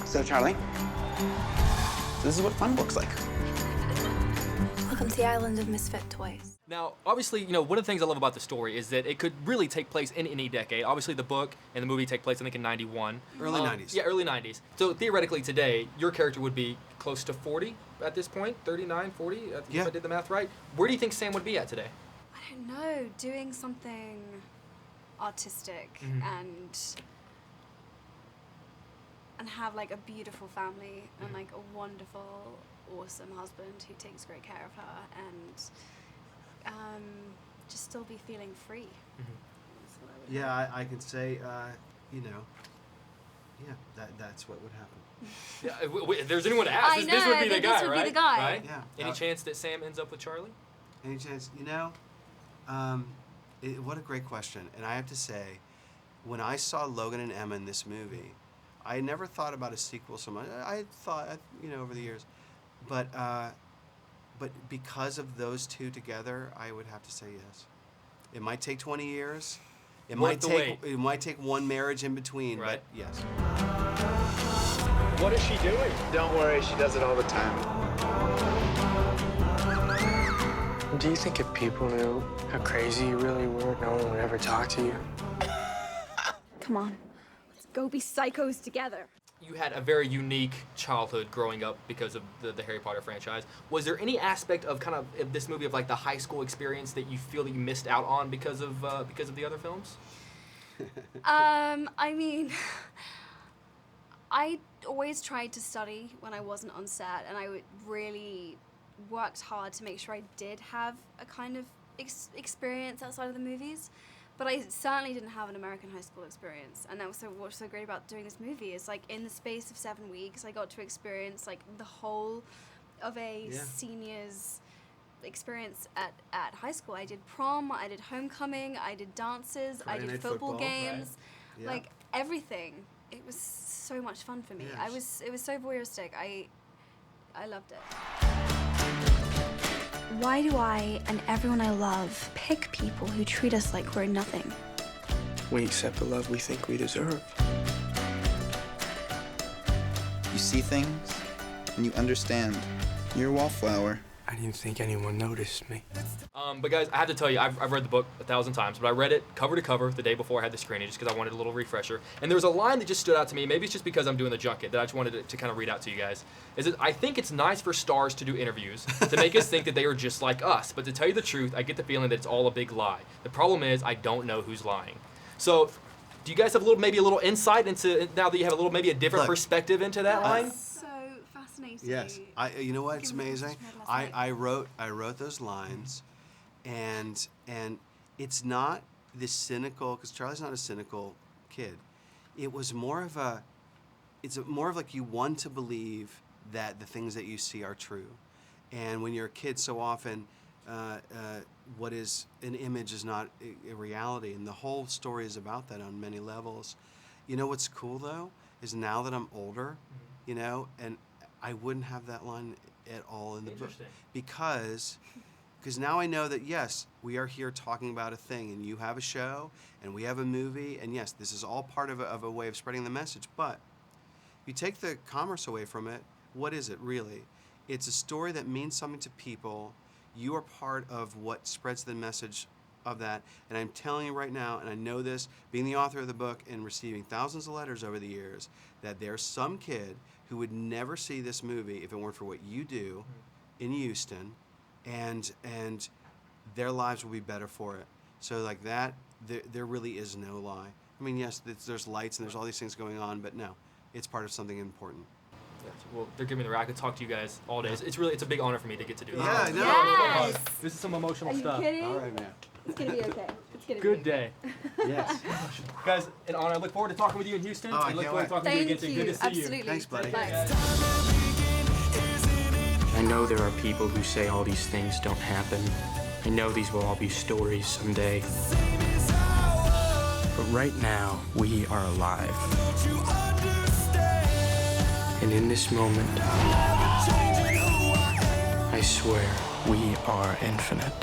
So, Charlie, this is what fun looks like. Welcome to the island of misfit toys. Now, obviously, you know, one of the things I love about the story is that it could really take place in any decade. Obviously, the book and the movie take place, I think, in 91. Early 90s. Yeah, early 90s. So, theoretically, today, your character would be close to 40 at this point, 39, 40, if I did the math right. Where do you think Sam would be at today? I don't know, doing something artistic and have like a beautiful family and like a wonderful, awesome husband who takes great care of her and just still be feeling free. That's what I would Yeah, I can say, you know, yeah, that's what would happen. Yeah, if there's anyone to ask, this would be the guy, this would right? be the guy. Right? Yeah. Any chance that Sam ends up with Charlie? Any chance? You know, what a great question. And I have to say, when I saw Logan and Emma in this movie, I never thought about a sequel so much. I thought, you know, over the years, but because of those two together, I would have to say yes. It might take 20 years. It might take one marriage in between, right. But yes. What is she doing? Don't worry, she does it all the time. Do you think if people knew how crazy you really were, no one would ever talk to you? Come on, let's go be psychos together. You had a very unique childhood growing up because of the Harry Potter franchise. Was there any aspect of kind of this movie of like the high school experience that you feel that you missed out on because of the other films? I mean, I always tried to study when I wasn't on set, and I really worked hard to make sure I did have a kind of experience outside of the movies. But I certainly didn't have an American high school experience, and that was what's so great about doing this movie is like in the space of 7 weeks, I got to experience like the whole of a senior's experience at high school. I did prom, I did homecoming, I did dances, I did football games, like everything. It was so much fun for me. Yes. It was so voyeuristic. I loved it. Why do I and everyone I love pick people who treat us like we're nothing? We accept the love we think we deserve. You see things, and you understand. You're a wallflower. I didn't think anyone noticed me. But guys, I have to tell you, I've read the book 1,000 times, but I read it cover to cover the day before I had the screening just because I wanted a little refresher. And there was a line that just stood out to me. Maybe it's just because I'm doing the junket that I just wanted to kind of read out to you guys. Is that I think it's nice for stars to do interviews to make us think that they are just like us. But to tell you the truth, I get the feeling that it's all a big lie. The problem is I don't know who's lying. So do you guys have maybe a little insight into, now that you have a different perspective into that line? So fascinating. Yes, you know what? It's amazing. I wrote those lines, and it's not this cynical, because Charlie's not a cynical kid. It was more of like you want to believe that the things that you see are true, and when you're a kid, so often what is an image is not a reality, and the whole story is about that on many levels. You know what's cool though is now that I'm older, you know, and I wouldn't have that line at all in the book because now I know that yes, we are here talking about a thing, and you have a show, and we have a movie, and yes, this is all part of a way of spreading the message. But if you take the commerce away from it, what is it really? It's a story that means something to people. You are part of what spreads the message of that, and I'm telling you right now, and I know this, being the author of the book and receiving thousands of letters over the years, that there's some kid who would never see this movie if it weren't for what you do in Houston, and their lives will be better for it. So like that, there really is no lie. I mean, yes, there's lights and there's all these things going on, but no, it's part of something important. Well, they're giving me the right. I could talk to you guys all day. It's a big honor for me to get to do this. Yeah, I know. Yes. This is some emotional stuff. Are you kidding? All right, man. It's gonna be okay. It's gonna Good be day. Yes. Guys, an honor. I look forward to talking with you in Houston. I and look can't forward to talking Thank to you again. you. Good to see Absolutely. you. Thanks, buddy. Thanks. I know there are people who say all these things don't happen. I know these will all be stories someday. But right now, we are alive. And in this moment, I swear we are infinite.